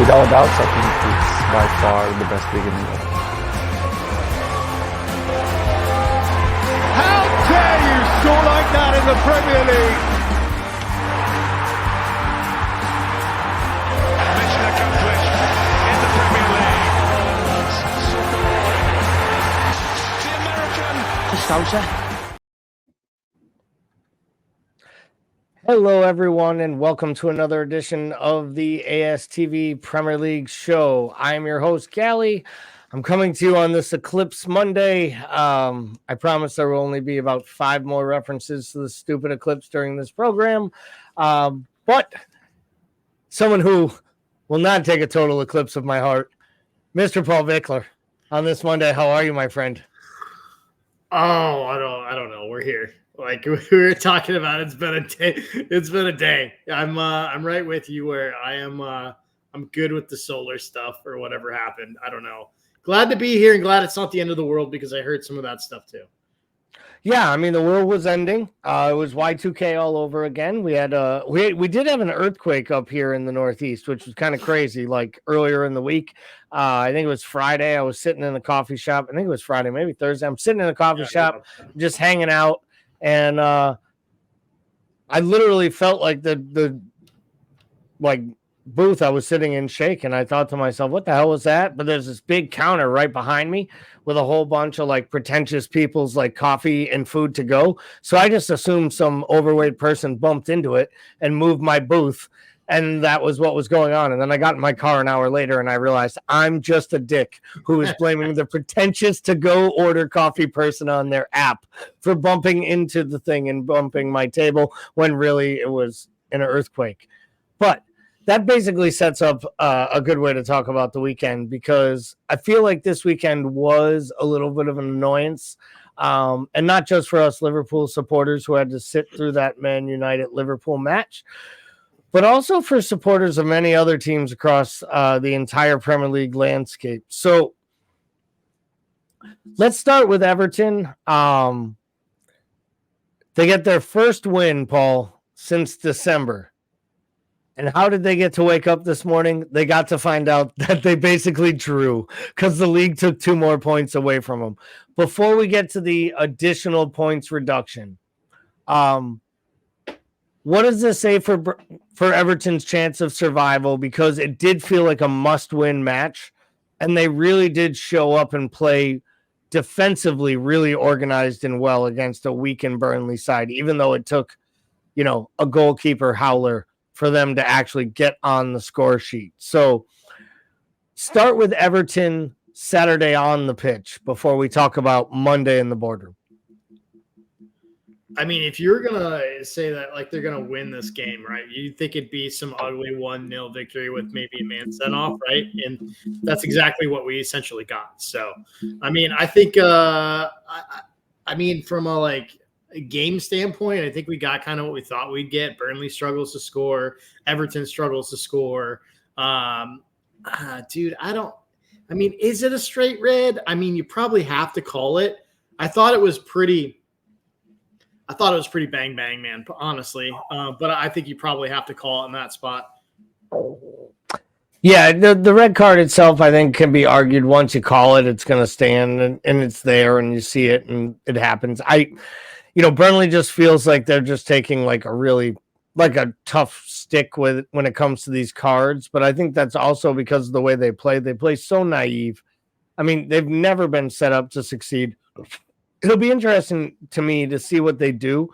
without doubts, I think it's by far the best league in the world. How dare you score like that in the Premier League? Mission accomplished in the Premier League. The American Scouser. Hello, everyone, and welcome to another edition of the ASTV Premier League show. I'm your host, Callie. I'm coming to you on this Eclipse Monday. I promise there will only be about 5 more references to the stupid eclipse during this program. But someone who will not take a total eclipse of my heart, Mr. Paul Bickler, on this Monday. How are you, my friend? Oh, I don't know. We're here. Like we were talking about, it's been a day. It's been a day. I'm right with you where I am. I'm good with the solar stuff or whatever happened. I don't know. Glad to be here and glad it's not the end of the world because I heard some of that stuff too. Yeah, I mean the world was ending. It was Y2K all over again. We had we did have an earthquake up here in the Northeast, which was kind of crazy. Like earlier in the week, I think it was Friday. I was sitting in a coffee shop. I think it was Friday, maybe Thursday. I'm sitting in a coffee shop, just hanging out. And I literally felt like the booth I was sitting in shake, and I thought to myself, what the hell was that? But there's this big counter right behind me with a whole bunch of like pretentious people's like coffee and food to go. So I just assumed some overweight person bumped into it and moved my booth. And that was what was going on. And then I got in my car an hour later and I realized I'm just a dick who is blaming the pretentious to go order coffee person on their app for bumping into the thing and bumping my table when really it was an earthquake. But that basically sets up a good way to talk about the weekend, because I feel like this weekend was a little bit of an annoyance. And not just for us Liverpool supporters who had to sit through that Man United Liverpool match, but also for supporters of many other teams across the entire Premier League landscape. So let's start with Everton. They get their first win, Paul, since December. And how did they get to wake up this morning? They got to find out that they basically drew because the league took 2 more points away from them. Before we get to the additional points reduction, what does this say for Everton's chance of survival? Because it did feel like a must-win match, and they really did show up and play defensively really organized and well against a weakened Burnley side, even though it took, a goalkeeper howler for them to actually get on the score sheet. So start with Everton Saturday on the pitch before we talk about Monday in the boardroom. I mean, if you're going to say that, like, they're going to win this game, right, you'd think it'd be some ugly 1-0 victory with maybe a man sent off, right? And that's exactly what we essentially got. So, I mean, I think, from a game standpoint, I think we got kind of what we thought we'd get. Burnley struggles to score. Everton struggles to score. Dude, is it a straight red? I mean, you probably have to call it. I thought it was pretty bang, bang, man, honestly. But I think you probably have to call it in that spot. Yeah, the red card itself, I think, can be argued. Once you call it, it's going to stand, and it's there, and you see it, and it happens. Burnley just feels like they're just taking a tough stick when it comes to these cards. But I think that's also because of the way they play. They play so naive. I mean, they've never been set up to succeed. It'll be interesting to me to see what they do,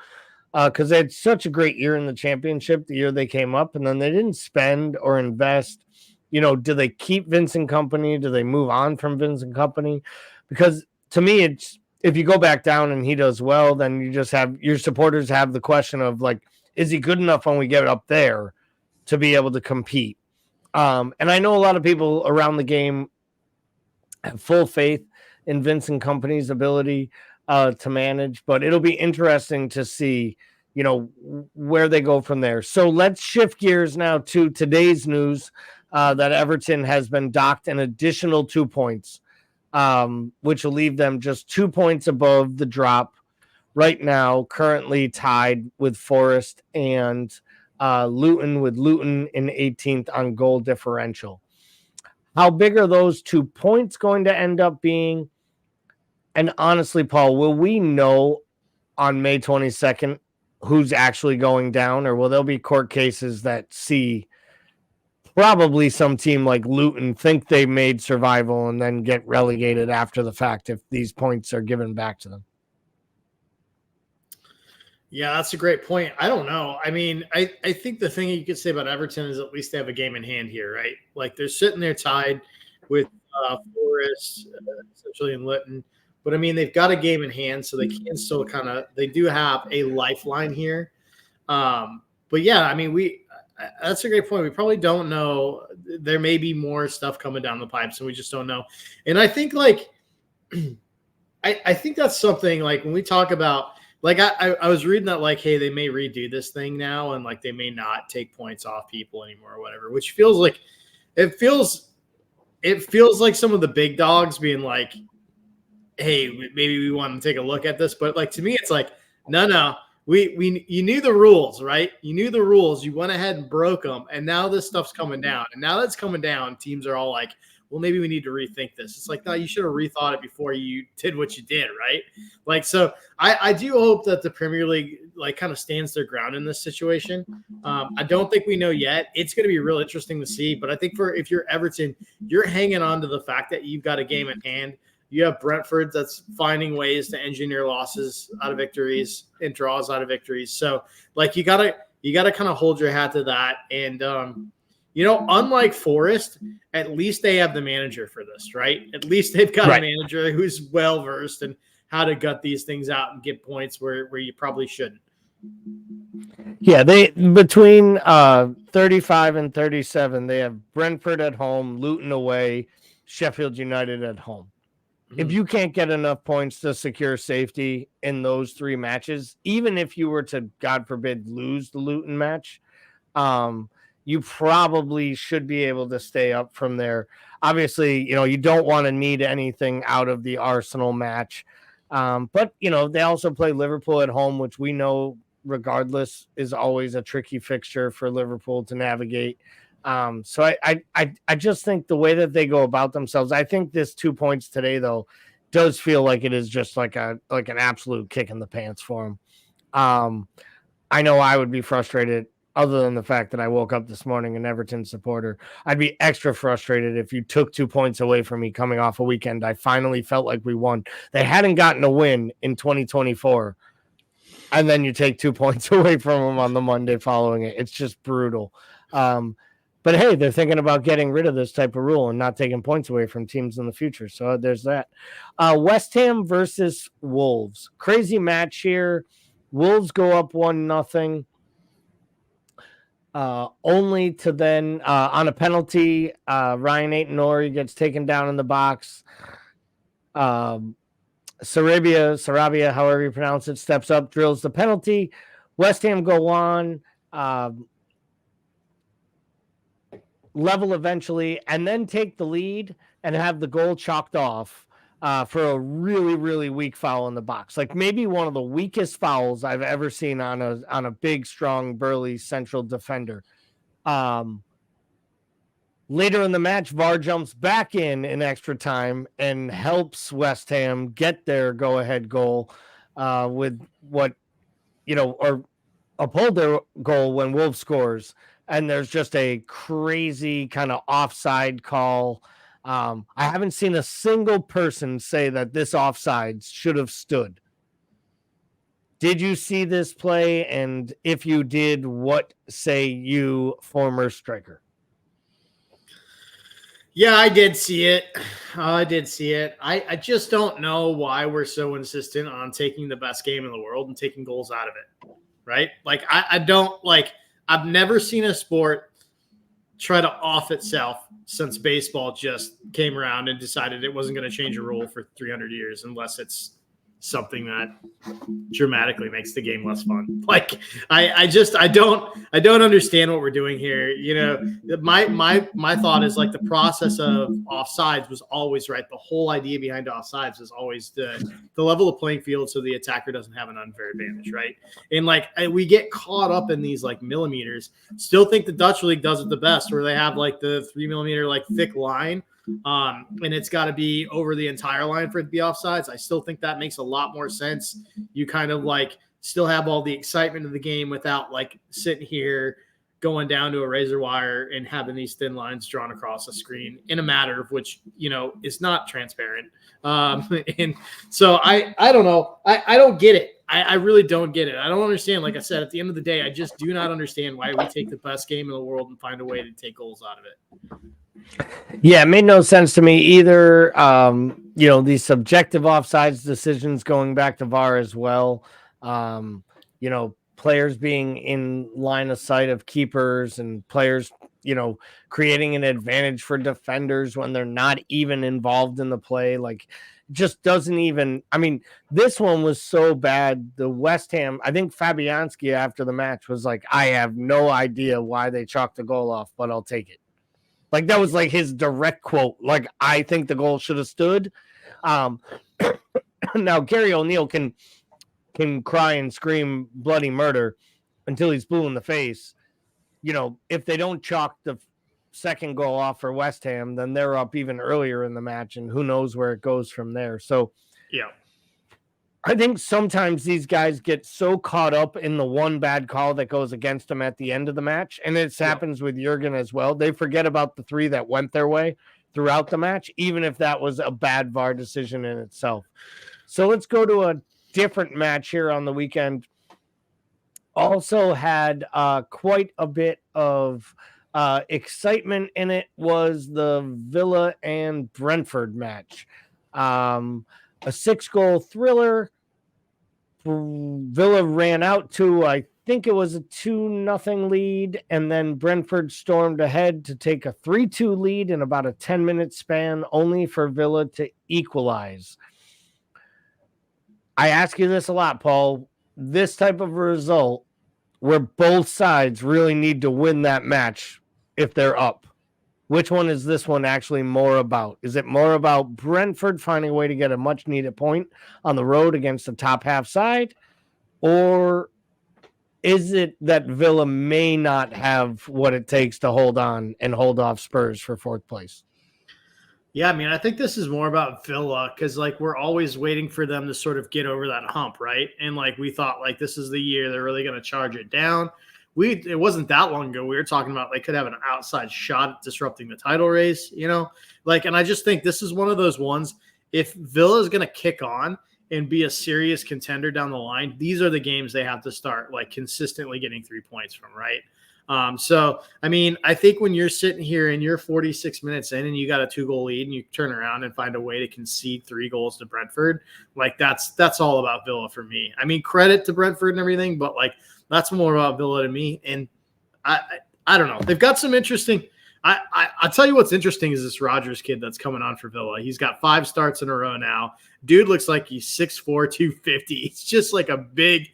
because they had such a great year in the championship, the year they came up, and then they didn't spend or invest. Do they keep Vincent Kompany? Do they move on from Vincent Kompany? Because to me, it's, if you go back down and he does well, then you just have your supporters have the question of, like, is he good enough when we get up there to be able to compete? And I know a lot of people around the game have full faith in Vincent Kompany's ability to manage, but it'll be interesting to see, where they go from there. So let's shift gears now to today's news that Everton has been docked an additional 2 points, which will leave them just 2 points above the drop right now, currently tied with Forest and Luton, with Luton in 18th on goal differential. How big are those 2 points going to end up being? And honestly, Paul, will we know on May 22nd who's actually going down, or will there be court cases that see probably some team like Luton think they made survival and then get relegated after the fact if these points are given back to them? Yeah, that's a great point. I don't know. I mean, I think the thing you could say about Everton is at least they have a game in hand here, right? Like they're sitting there tied with Forest, essentially in Luton. But I mean, they've got a game in hand, so they can still they do have a lifeline here. But yeah, I mean, that's a great point. We probably don't know. There may be more stuff coming down the pipes, and we just don't know. And I think I think that's something like when we talk about, like I was reading that like, hey, they may redo this thing now, and like they may not take points off people anymore or whatever, which feels like it feels like some of the big dogs being like, hey, maybe we want to take a look at this. But like to me, it's like, no. You knew the rules, right? You knew the rules. You went ahead and broke them, and now this stuff's coming down. And now that's coming down, teams are all like, well, maybe we need to rethink this. It's like, no, you should have rethought it before you did what you did, right? Like, so I do hope that the Premier League like kind of stands their ground in this situation. I don't think we know yet. It's going to be real interesting to see. But I think if you're Everton, you're hanging on to the fact that you've got a game at hand. You have Brentford that's finding ways to engineer losses out of victories and draws out of victories. So like you gotta kind of hold your hat to that. And unlike Forest, at least they have the manager for this, right? At least they've got a manager who's well versed in how to gut these things out and get points where you probably shouldn't. Yeah, they between 35 and 37, they have Brentford at home, Luton away, Sheffield United at home. If you can't get enough points to secure safety in those 3 matches, even if you were to, God forbid, lose the Luton match, you probably should be able to stay up from there. Obviously, you don't want to need anything out of the Arsenal match. But, they also play Liverpool at home, which we know regardless is always a tricky fixture for Liverpool to navigate. So I just think the way that they go about themselves, I think this 2 points today, though, does feel like it is just like an absolute kick in the pants for them. I know I would be frustrated other than the fact that I woke up this morning an Everton supporter. I'd be extra frustrated if you took 2 points away from me coming off a weekend. I finally felt like we won. They hadn't gotten a win in 2024. And then you take 2 points away from them on the Monday following it. It's just brutal. But hey, they're thinking about getting rid of this type of rule and not taking points away from teams in the future. So there's that. West Ham versus Wolves. Crazy match here. Wolves go up 1-0. Only to then on a penalty, Ryan Aït-Nouri gets taken down in the box. Sarabia, however you pronounce it, steps up, drills the penalty. West Ham go on. Level eventually, and then take the lead and have the goal chalked off for a really, really weak foul in the box. Like maybe one of the weakest fouls I've ever seen on a big, strong, burly central defender. Later in the match, VAR jumps back in extra time and helps West Ham get their go-ahead goal with or uphold their goal when Wolves scores. And there's just a crazy kind of offside call. I haven't seen a single person say that this offside should have stood. Did you see this play? And if you did, what say you, former striker? Yeah, I did see it. I just don't know why we're so insistent on taking the best game in the world and taking goals out of it, right? Like, I don't like – I've never seen a sport try to off itself since baseball just came around and decided it wasn't going to change a rule for 300 years unless it's something that dramatically makes the game less fun. Like I don't understand what we're doing here. My thought is like the process of offsides was always right. The whole idea behind offsides is always the level of playing field so the attacker doesn't have an unfair advantage, right? And like we get caught up in these like millimeters. Still think the Dutch league does it the best, where they have like the 3 millimeter like thick line and it's got to be over the entire line for it to be offsides. I still think that makes a lot more sense. You kind of like still have all the excitement of the game without like sitting here going down to a razor wire and having these thin lines drawn across a screen in a matter of which, is not transparent. And so I don't know. I don't get it. I really don't get it. I don't understand. Like I said, at the end of the day, I just do not understand why we take the best game in the world and find a way to take goals out of it. Yeah, it made no sense to me either. These subjective offsides decisions going back to VAR as well. Players being in line of sight of keepers and players, creating an advantage for defenders when they're not even involved in the play. Like, just doesn't even. I mean, this one was so bad. The West Ham, I think Fabianski after the match was like, I have no idea why they chalked the goal off, but I'll take it. Like, that was like his direct quote. Like, I think the goal should have stood. Now Gary O'Neill can cry and scream bloody murder until he's blue in the face. If they don't chalk the second goal off for West Ham, then they're up even earlier in the match, and who knows where it goes from there. So, yeah, I think sometimes these guys get so caught up in the one bad call that goes against them at the end of the match, and it happens with Jurgen as well. They forget about the 3 that went their way throughout the match, even if that was a bad VAR decision in itself. So let's go to a different match here on the weekend. Also had quite a bit of excitement in it. Was the Villa and Brentford match. A 6-goal thriller. Villa ran out to, I think it was a 2-0 lead, and then Brentford stormed ahead to take a 3-2 lead in about a 10-minute span, only for Villa to equalize. I ask you this a lot, Paul. This type of result where both sides really need to win that match if they're up. Which one is this one actually more about? Is it more about Brentford finding a way to get a much-needed point on the road against the top half side? Or is it that Villa may not have what it takes to hold on and hold off Spurs for 4th place? Yeah, I mean, I think this is more about Villa because, like, we're always waiting for them to sort of get over that hump, right? And, like, we thought, like, this is the year they're really going to charge it down. It wasn't that long ago we were talking about they could have an outside shot at disrupting the title race, Like, and I just think this is one of those ones, if Villa is going to kick on and be a serious contender down the line, these are the games they have to start, like, consistently getting 3 points from, right? So, I mean, I think when you're sitting here and you're 46 minutes in and you got a 2-goal lead and you turn around and find a way to concede 3 goals to Brentford, like that's all about Villa for me. I mean, credit to Brentford and everything, but like that's more about Villa to me. And I don't know. They've got some interesting. I'll tell you what's interesting is this Rodgers kid that's coming on for Villa. He's got 5 starts in a row now. Dude looks like he's 6'4", 250. He's just like a big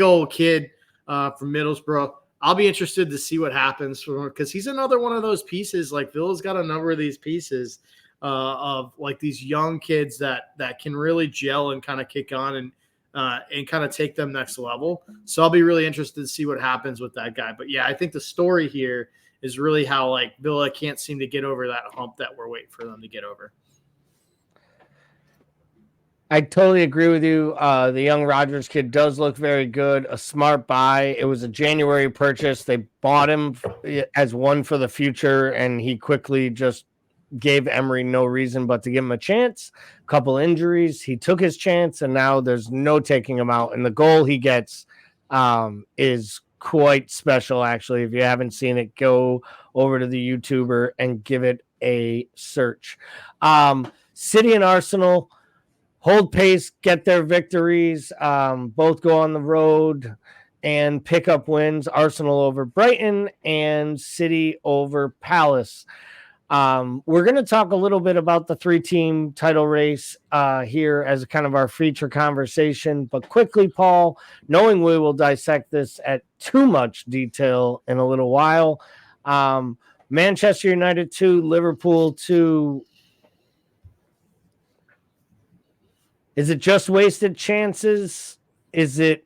old kid from Middlesbrough. I'll be interested to see what happens for him because he's another one of those pieces. Like Villa's got a number of these pieces of like these young kids that can really gel and kind of kick on and kind of take them next level. So I'll be really interested to see what happens with that guy. But yeah, I think the story here is really how like Villa can't seem to get over that hump that we're waiting for them to get over. I totally agree with you. The young Rodgers kid does look very good. A smart buy. It was a January purchase. They bought him as one for the future, and he quickly just gave Emery no reason but to give him a chance. A couple injuries. He took his chance, and now there's no taking him out. And the goal he gets is quite special, actually. If you haven't seen it, go over to the YouTuber and give it a search. City and Arsenal hold pace, get their victories, both go on the road and pick up wins. Arsenal over Brighton and City over Palace. We're going to talk a little bit about the 3-team title race here as kind of our feature conversation. But quickly, Paul, knowing we will dissect this at too much detail in a little while, Manchester United 2, Liverpool 2. Is it just wasted chances? Is it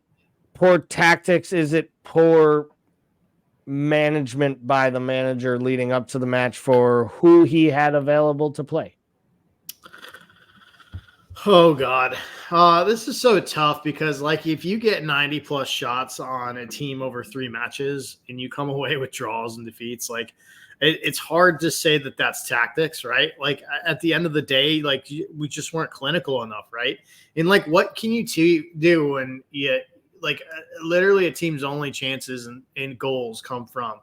poor tactics? Is it poor management by the manager leading up to the match for who he had available to play? Oh God. This is so tough because like if you get 90 plus shots on a team over 3 matches and you come away with draws and defeats, like it's hard to say that that's tactics, right? Like at the end of the day, like we just weren't clinical enough, right? And like what can you do when you like literally a team's only chances and goals come from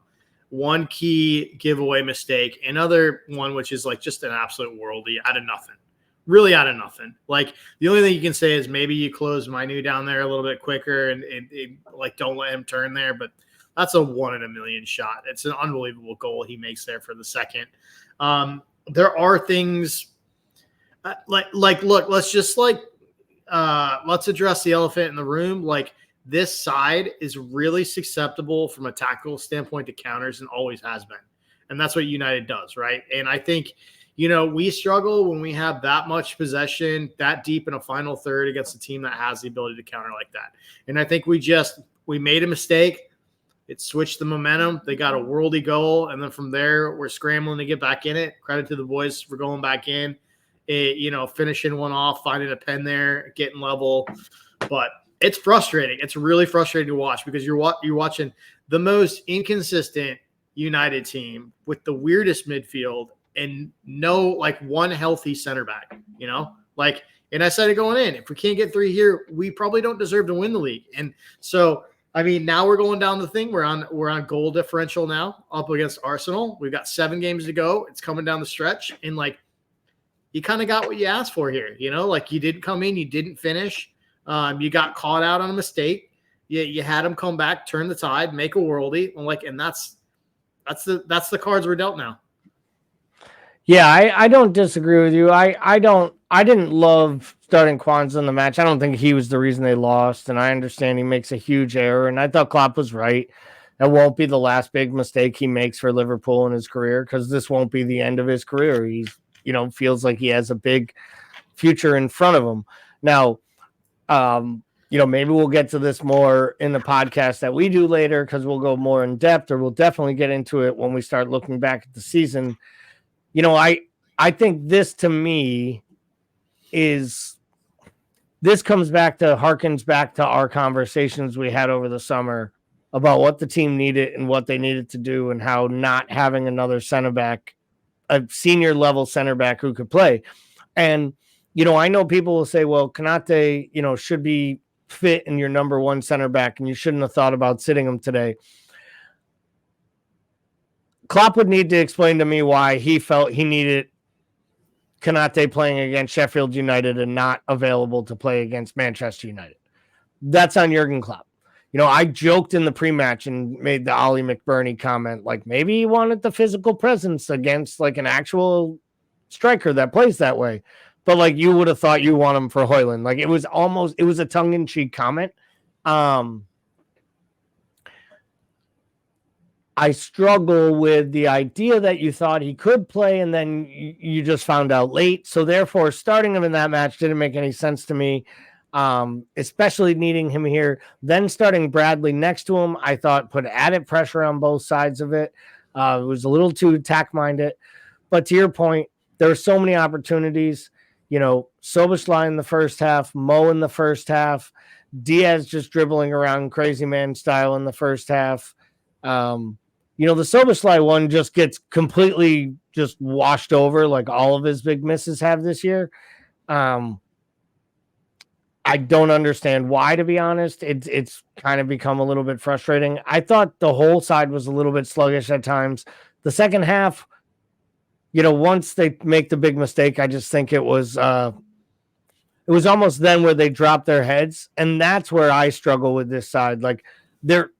one key giveaway mistake, another one which is like just an absolute worldie out of nothing. Really out of nothing. Like the only thing you can say is maybe you close Manu down there a little bit quicker and like don't let him turn there. But that's a 1 in a million shot. It's an unbelievable goal he makes there for the second. There are things like look, let's just let's address the elephant in the room. Like this side is really susceptible from a tactical standpoint to counters and always has been. And that's what United does, right? And I think we struggle when we have that much possession that deep in a final third against a team that has the ability to counter like that. And I think we made a mistake. It switched the momentum. They got a worldy goal. And then from there, we're scrambling to get back in it. Credit to the boys for going back in, finishing one off, finding a pen there, getting level. But it's frustrating. It's really frustrating to watch because you're watching the most inconsistent United team with the weirdest midfield and no like one healthy center back, and I said it going in, if we can't get 3 here, we probably don't deserve to win the league. And so, I mean, now we're going down the thing. We're on goal differential now up against Arsenal. We've got 7 games to go. It's coming down the stretch. And like, you kind of got what you asked for here, like you didn't come in, you didn't finish. You got caught out on a mistake. You had them come back, turn the tide, make a worldie. And that's the cards we're dealt now. Yeah, I don't disagree with you. I didn't love starting Kwanzaa in the match. I don't think he was the reason they lost, and I understand he makes a huge error, and I thought Klopp was right. That won't be the last big mistake he makes for Liverpool in his career because this won't be the end of his career. He's, feels like he has a big future in front of him. Now, maybe we'll get to this more in the podcast that we do later because we'll go more in depth, or we'll definitely get into it when we start looking back at the season. I think this to me harkens back to our conversations we had over the summer about what the team needed and what they needed to do and how not having another center back, a senior level center back who could play. And, I know people will say, well, Konate, should be fit in your number 1 center back and you shouldn't have thought about sitting him today. Klopp would need to explain to me why he felt he needed Konate playing against Sheffield United and not available to play against Manchester United. That's on Jurgen Klopp. I joked in the pre-match and made the Ollie McBurney comment, like maybe he wanted the physical presence against like an actual striker that plays that way. But like you would have thought you want him for Højlund. Like it was a tongue-in-cheek comment. I struggle with the idea that you thought he could play and then you just found out late. So therefore, starting him in that match didn't make any sense to me, especially needing him here. Then starting Bradley next to him, I thought put added pressure on both sides of it. It was a little too attack-minded. But to your point, there were so many opportunities. Szoboszlai in the first half, Mo in the first half, Diaz just dribbling around crazy man style in the first half. The Szoboszlai one just gets completely just washed over like all of his big misses have this year. I don't understand why, to be honest. It's kind of become a little bit frustrating. I thought the whole side was a little bit sluggish at times. The second half, once they make the big mistake, I just think it was almost then where they dropped their heads. And that's where I struggle with this side. Like they're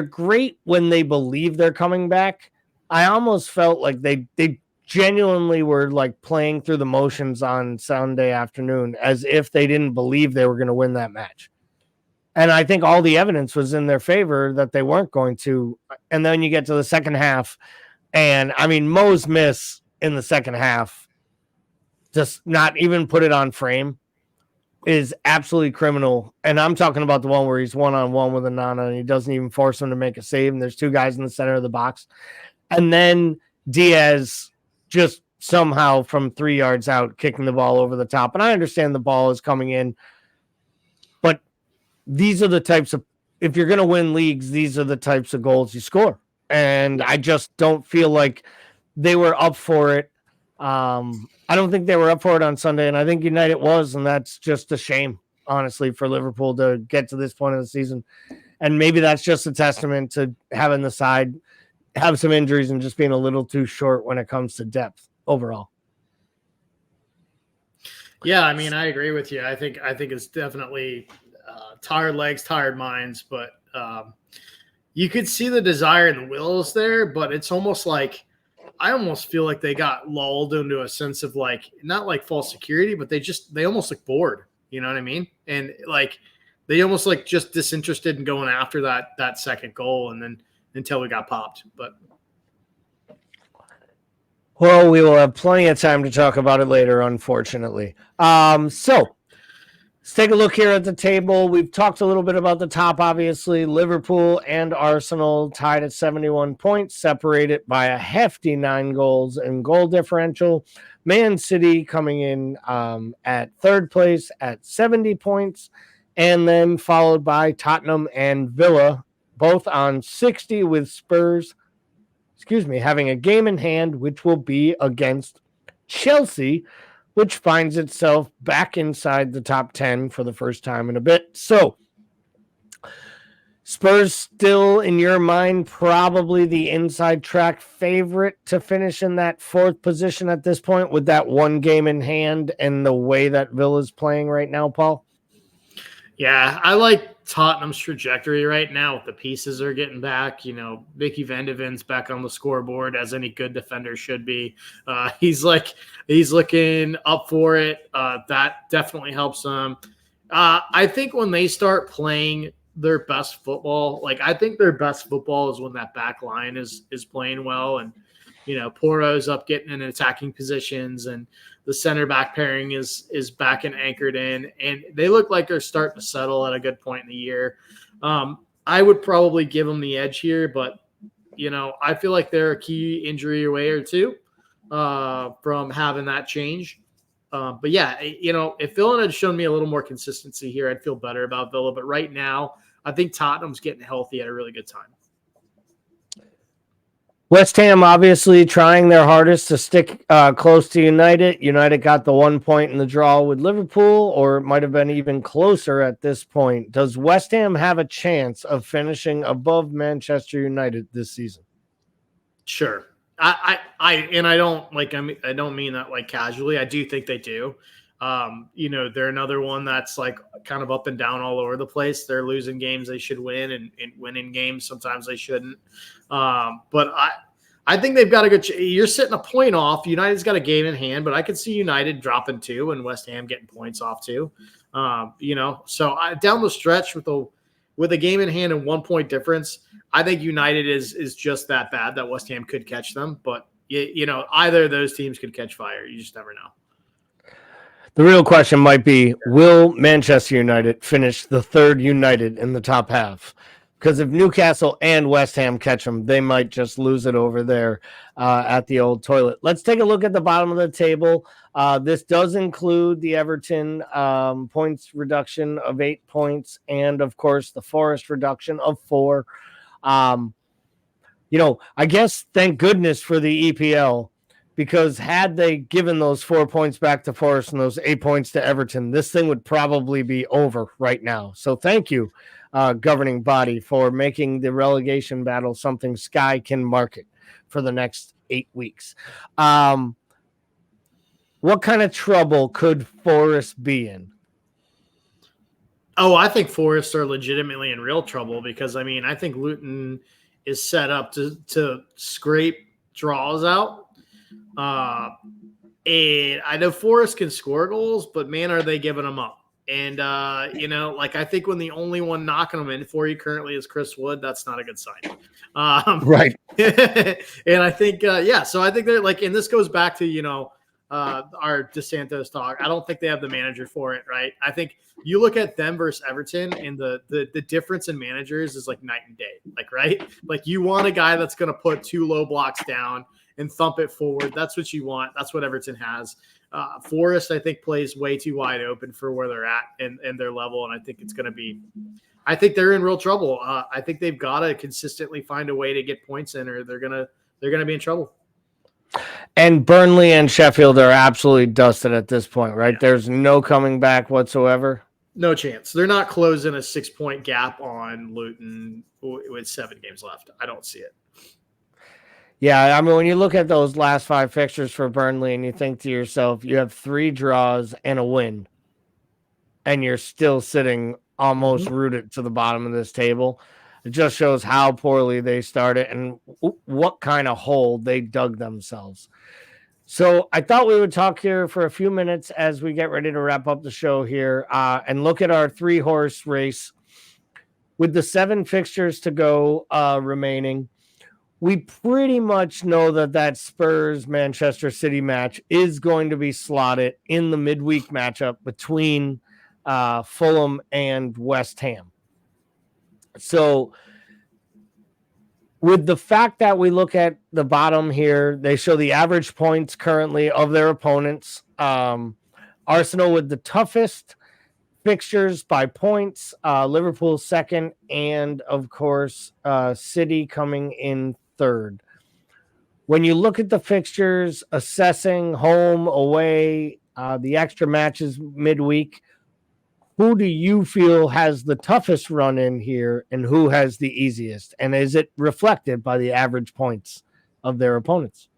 great when they believe they're coming back. I almost felt like they genuinely were like playing through the motions on Sunday afternoon as if they didn't believe they were going to win that match. And I think all the evidence was in their favor that they weren't going to. And then you get to the second half. And I mean, Mo's miss in the second half, just not even put it on frame. is absolutely criminal. And I'm talking about the one where he's one-on-one with Anana and he doesn't even force him to make a save. And there's two guys in the center of the box. And then Diaz just somehow from 3 yards out kicking the ball over the top. And I understand the ball is coming in, but these are the types of, if you're going to win leagues, these are the types of goals you score. And I just don't feel like they were up for it. I don't think they were up for it on Sunday, and I think United was, and that's just a shame, honestly, for Liverpool to get to this point of the season. And maybe that's just a testament to having the side have some injuries and just being a little too short when it comes to depth overall. Yeah, I mean, I agree with you. I think it's definitely tired legs, tired minds, but you could see the desire and the will is there, but it's almost like I almost feel like they got lulled into a sense of like, not like false security, but they almost look bored. You know what I mean? And like, they almost like just disinterested in going after that second goal. And then until we got popped, but. Well, we will have plenty of time to talk about it later, unfortunately. So let's take a look here at the table. We've talked a little bit about the top, obviously. Liverpool and Arsenal tied at 71 points, separated by a hefty 9 goals in goal differential. Man City coming in at third place at 70 points, and then followed by Tottenham and Villa, both on 60, with Spurs, having a game in hand, which will be against Chelsea, which finds itself back inside the top 10 for the first time in a bit. So, Spurs still, in your mind, probably the inside track favorite to finish in that 4th position at this point with that one game in hand and the way that Villa's playing right now, Paul? Yeah, I like Tottenham's trajectory right now. With the pieces are getting back. You know, Vicky Van de Ven's back on the scoreboard, as any good defender should be. He's looking up for it. That definitely helps them. I think when they start playing their best football, I think their best football is when that back line is playing well, and Porro's up getting in attacking positions, and the center back pairing is back and anchored in, and they look like they're starting to settle at a good point in the year. I would probably give them the edge here, but I feel like they're a key injury away or two from having that change. But yeah, if Villa had shown me a little more consistency here, I'd feel better about Villa. But right now, I think Tottenham's getting healthy at a really good time. West Ham obviously trying their hardest to stick close to United. United got the 1 point in the draw with Liverpool, or it might have been even closer at this point. Does West Ham have a chance of finishing above Manchester United this season? Sure. I don't I don't mean that casually. I do think they do. They're another one that's kind of up and down all over the place. They're losing games they should win, and winning games sometimes they shouldn't. But I think they've got a good. You're sitting a point off. United's got a game in hand, but I could see United dropping 2 and West Ham getting points off too. So down the stretch with a game in hand and 1 point difference, I think United is just that bad that West Ham could catch them. But either of those teams could catch fire. You just never know. The real question might be, will Manchester United finish the 3rd United in the top half? Because if Newcastle and West Ham catch them, they might just lose it over there at the old toilet. Let's take a look at the bottom of the table. This does include the Everton points reduction of 8 points and, of course, the Forest reduction of 4. I guess thank goodness for the EPL, because had they given those 4 points back to Forest and those 8 points to Everton, this thing would probably be over right now. So thank you, governing body, for making the relegation battle something Sky can market for the next 8 weeks. What kind of trouble could Forest be in? Oh, I think Forest are legitimately in real trouble because, I think Luton is set up to scrape draws out. And I know Forest can score goals, but man, are they giving them up. And, I think when the only one knocking them in for you currently is Chris Wood, that's not a good sign. Right. And I think, so I think they're and this goes back to, our DeSantos talk. I don't think they have the manager for it, right? I think you look at them versus Everton, and the difference in managers is like night and day. Like, right? Like, you want a guy that's going to put 2 low blocks down and thump it forward. That's what you want. That's what Everton has. Forest, I think, plays way too wide open for where they're at and their level, and I think it's going to be – I think they're in real trouble. I think they've got to consistently find a way to get points in, or they're gonna be in trouble. And Burnley and Sheffield are absolutely dusted at this point, right? Yeah. There's no coming back whatsoever. No chance. They're not closing a 6-point gap on Luton with 7 games left. I don't see it. Yeah, I mean, when you look at those last 5 fixtures for Burnley and you think to yourself, you have 3 draws and a win, and you're still sitting almost rooted to the bottom of this table. It just shows how poorly they started and what kind of hole they dug themselves. So I thought we would talk here for a few minutes as we get ready to wrap up the show here and look at our 3-horse race. With the 7 fixtures to go remaining, we pretty much know that Spurs-Manchester City match is going to be slotted in the midweek matchup between Fulham and West Ham. So with the fact that we look at the bottom here, they show the average points currently of their opponents. Arsenal with the toughest fixtures by points, Liverpool second, and of course, City coming in third. When you look at the fixtures, assessing home, away, the extra matches midweek, who do you feel has the toughest run in here and who has the easiest? And is it reflected by the average points of their opponents?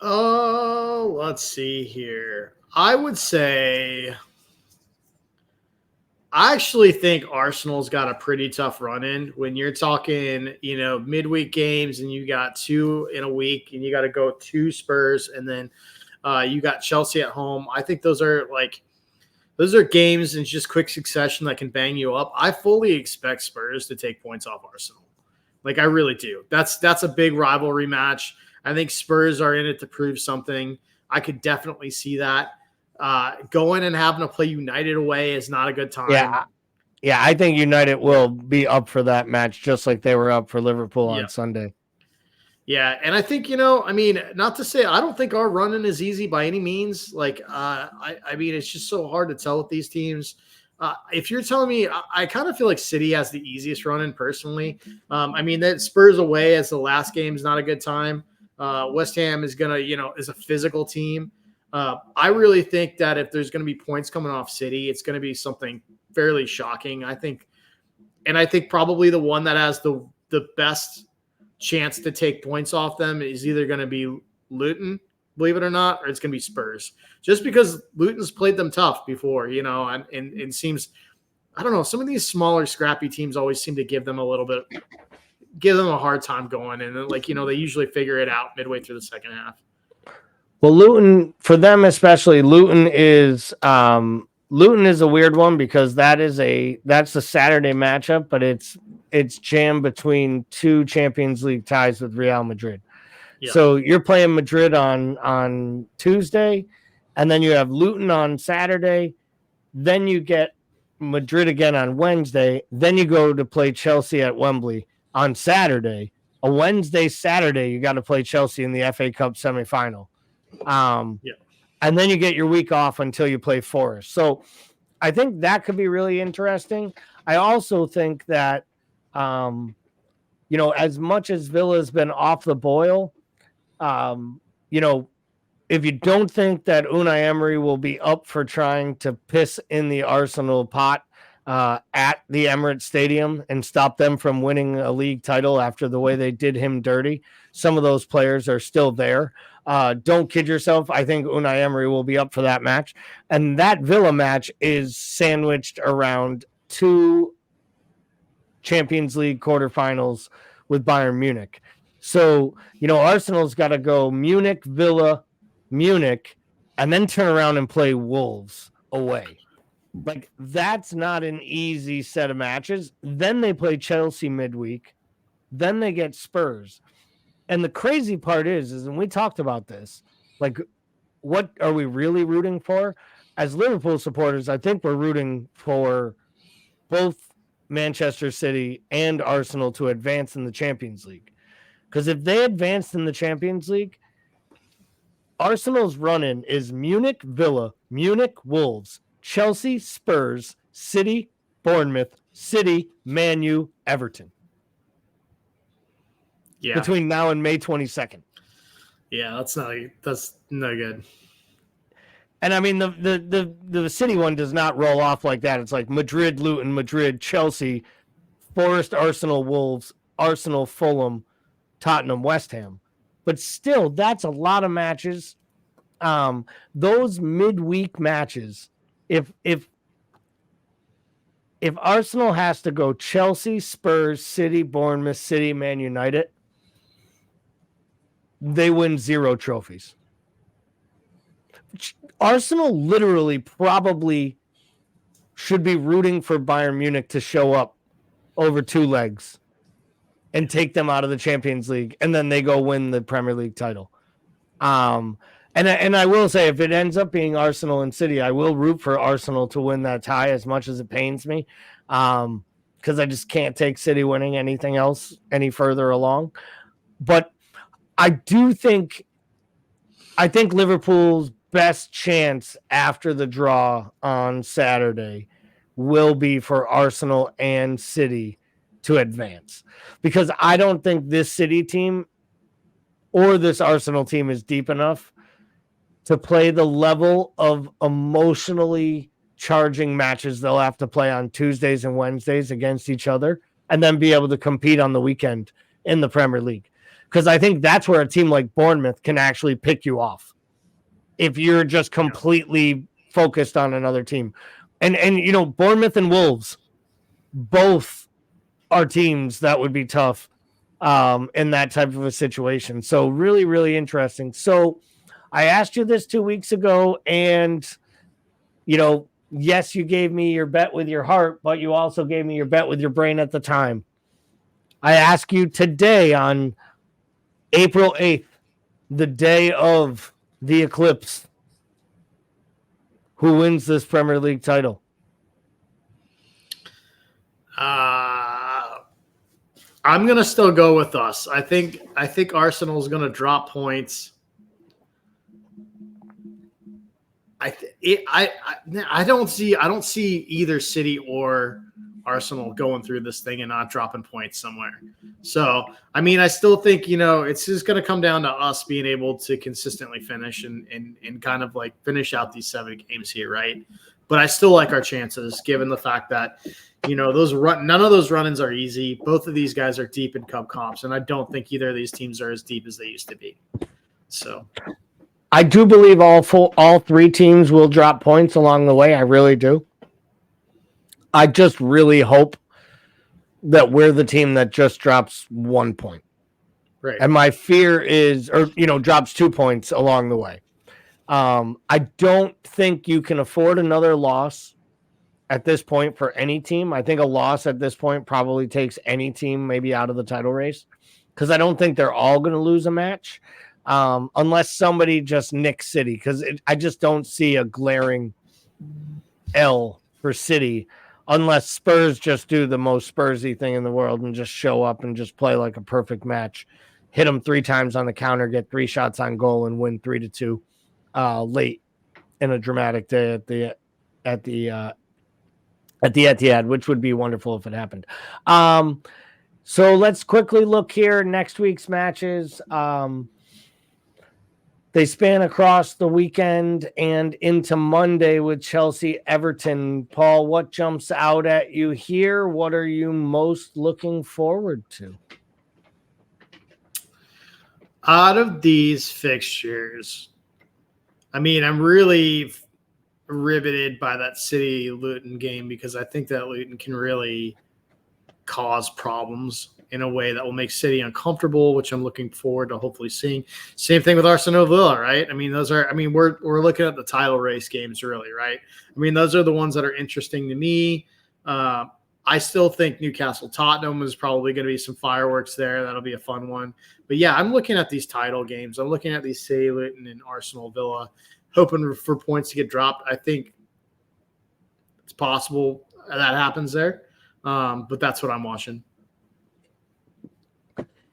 Oh, let's see here. I would say I actually think Arsenal's got a pretty tough run in when you're talking, midweek games and you got 2 in a week and you got to go 2 Spurs and then you got Chelsea at home. I think those are games in just quick succession that can bang you up. I fully expect Spurs to take points off Arsenal. Like, I really do. That's a big rivalry match. I think Spurs are in it to prove something. I could definitely see that. Going and having to play United away is not a good time. Yeah, I think United will be up for that match just like they were up for Liverpool on Sunday. Yeah, and I think, not to say I don't think our run-in is easy by any means. Like, I mean, it's just so hard to tell with these teams. If you're telling me, I kind of feel like City has the easiest run-in personally. That Spurs away as the last game is not a good time. West Ham is going to, is a physical team. I really think that if there's going to be points coming off City, it's going to be something fairly shocking, I think. And I think probably the one that has the best chance to take points off them is either going to be Luton, believe it or not, or it's going to be Spurs. Just because Luton's played them tough before, and it seems, I don't know, some of these smaller, scrappy teams always seem to give them a hard time going. And they usually figure it out midway through the second half. Well, Luton, for them especially, Luton is a weird one because that's a Saturday matchup, but it's jammed between 2 Champions League ties with Real Madrid. Yeah. So you're playing Madrid on Tuesday, and then you have Luton on Saturday. Then you get Madrid again on Wednesday. Then you go to play Chelsea at Wembley on Saturday. A Wednesday, Saturday, you got to play Chelsea in the FA Cup semifinal. And then you get your week off until you play Forest. So I think that could be really interesting. I also think that, as much as Villa's been off the boil, if you don't think that Unai Emery will be up for trying to piss in the Arsenal pot at the Emirates Stadium and stop them from winning a league title after the way they did him dirty, some of those players are still there. Don't kid yourself. I think Unai Emery will be up for that match. And that Villa match is sandwiched around 2 Champions League quarterfinals with Bayern Munich. So, Arsenal's got to go Munich, Villa, Munich, and then turn around and play Wolves away. Like, that's not an easy set of matches. Then they play Chelsea midweek. Then they get Spurs. And the crazy part is, and we talked about this, like, what are we really rooting for? As Liverpool supporters, I think we're rooting for both Manchester City and Arsenal to advance in the Champions League. Because if they advanced in the Champions League, Arsenal's run-in is Munich, Villa, Munich, Wolves, Chelsea, Spurs, City, Bournemouth, City, Man U, Everton. Yeah. Between now and May 22nd. Yeah, that's no good. And I mean, the City one does not roll off like that. It's like Madrid, Luton, Madrid, Chelsea, Forest, Arsenal, Wolves, Arsenal, Fulham, Tottenham, West Ham. But still, that's a lot of matches. Those midweek matches, if Arsenal has to go Chelsea, Spurs, City, Bournemouth, City, Man United, they win 0 trophies. Arsenal literally probably should be rooting for Bayern Munich to show up over 2 legs and take them out of the Champions League, and then they go win the Premier League title. And I will say, if it ends up being Arsenal and City, I will root for Arsenal to win that tie, as much as it pains me, because I just can't take City winning anything else any further along. But I think Liverpool's best chance after the draw on Saturday will be for Arsenal and City to advance, because I don't think this City team or this Arsenal team is deep enough to play the level of emotionally charging matches they'll have to play on Tuesdays and Wednesdays against each other, and then be able to compete on the weekend in the Premier League. Because I think that's where a team like Bournemouth can actually pick you off if you're just completely focused on another team. And you know, Bournemouth and Wolves, both are teams that would be tough in that type of a situation. So really, really interesting. So I asked you this 2 weeks ago, and, you know, yes, you gave me your bet with your heart, but you also gave me your bet with your brain at the time. I ask you today, on April 8th, the day of the eclipse, who wins this Premier League title? I'm gonna still go with us. I think Arsenal's gonna drop points. I don't see either City or Arsenal going through this thing and not dropping points somewhere. So, I mean, I still think, you know, it's just going to come down to us being able to consistently finish and kind of like finish out these 7 games here, right? But I still like our chances, given the fact that, you know, none of those run-ins are easy. Both of these guys are deep in cup comps, and I don't think either of these teams are as deep as they used to be. So I do believe all 3 teams will drop points along the way. I really do. I just really hope that we're the team that just drops 1 point. Right. And my fear is, or, you know, drops 2 points along the way. I don't think you can afford another loss at this point for any team. I think a loss at this point probably takes any team maybe out of the title race, because I don't think they're all going to lose a match, unless somebody just nicks City, because I just don't see a glaring L for City, unless Spurs just do the most Spursy thing in the world and just show up and just play like a perfect match, hit them 3 times on the counter, get 3 shots on goal, and win 3-2 late in a dramatic day at the Etihad, which would be wonderful if it happened. So let's quickly look here. Next week's matches. They span across the weekend and into Monday with Chelsea, Everton. Paul, what jumps out at you here? What are you most looking forward to? Out of these fixtures, I mean, I'm really riveted by that City Luton game, because I think that Luton can really cause problems in a way that will make City uncomfortable, which I'm looking forward to hopefully seeing. Same thing with Arsenal Villa, right? I mean, we're looking at the title race games, really, right? I mean, those are the ones that are interesting to me. I still think Newcastle Tottenham is probably going to be some fireworks there. That'll be a fun one. But yeah, I'm looking at these title games. I'm looking at these City, Luton, and Arsenal Villa, hoping for points to get dropped. I think it's possible that happens there. But that's what I'm watching.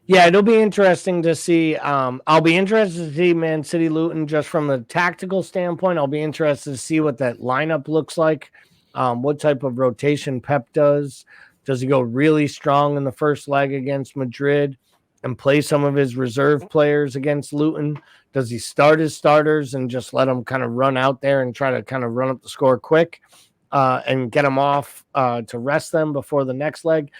Yeah, it'll be interesting to see. I'll be interested to see Man City Luton just from a tactical standpoint. I'll be interested to see what that lineup looks like, what type of rotation Pep does. Does he go really strong in the first leg against Madrid and play some of his reserve players against Luton? Does he start his starters and just let them kind of run out there and try to kind of run up the score quick and get them off to rest them before the next leg?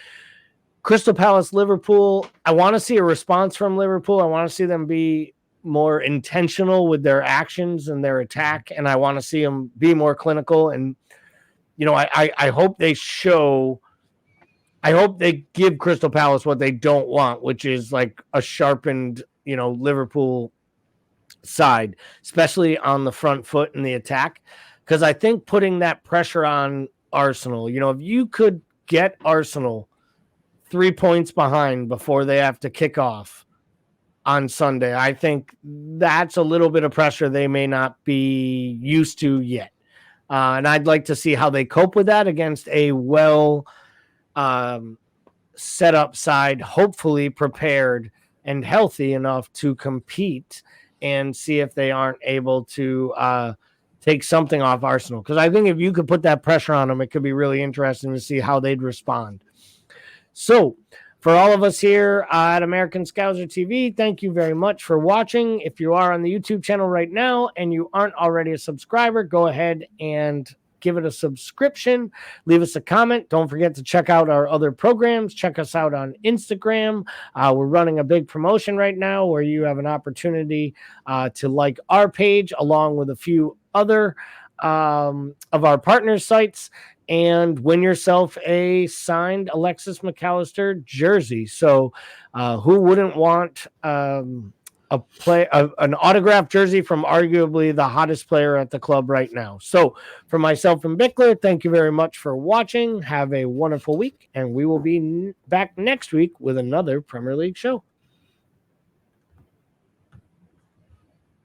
Crystal Palace, Liverpool, I want to see a response from Liverpool. I want to see them be more intentional with their actions and their attack, and I want to see them be more clinical. And, you know, I hope they show – I hope they give Crystal Palace what they don't want, which is like a sharpened, you know, Liverpool side, especially on the front foot in the attack, because I think putting that pressure on Arsenal, you know, if you could get Arsenal 3 points behind before they have to kick off on Sunday, I think that's a little bit of pressure they may not be used to yet. And I'd like to see how they cope with that against a well set up side, hopefully prepared and healthy enough to compete, and see if they aren't able to take something off Arsenal. Because I think if you could put that pressure on them, it could be really interesting to see how they'd respond. So for all of us here at American Scouser TV, thank you very much for watching. If you are on the YouTube channel right now and you aren't already a subscriber, go ahead and give it a subscription. Leave us a comment. Don't forget to check out our other programs. Check us out on Instagram. We're running a big promotion right now where you have an opportunity to like our page along with a few other of our partner sites and win yourself a signed Alexis McAllister jersey. So who wouldn't want an autographed jersey from arguably the hottest player at the club right now? So for myself and Bickler, thank you very much for watching. Have a wonderful week, and we will be back next week with another Premier League show.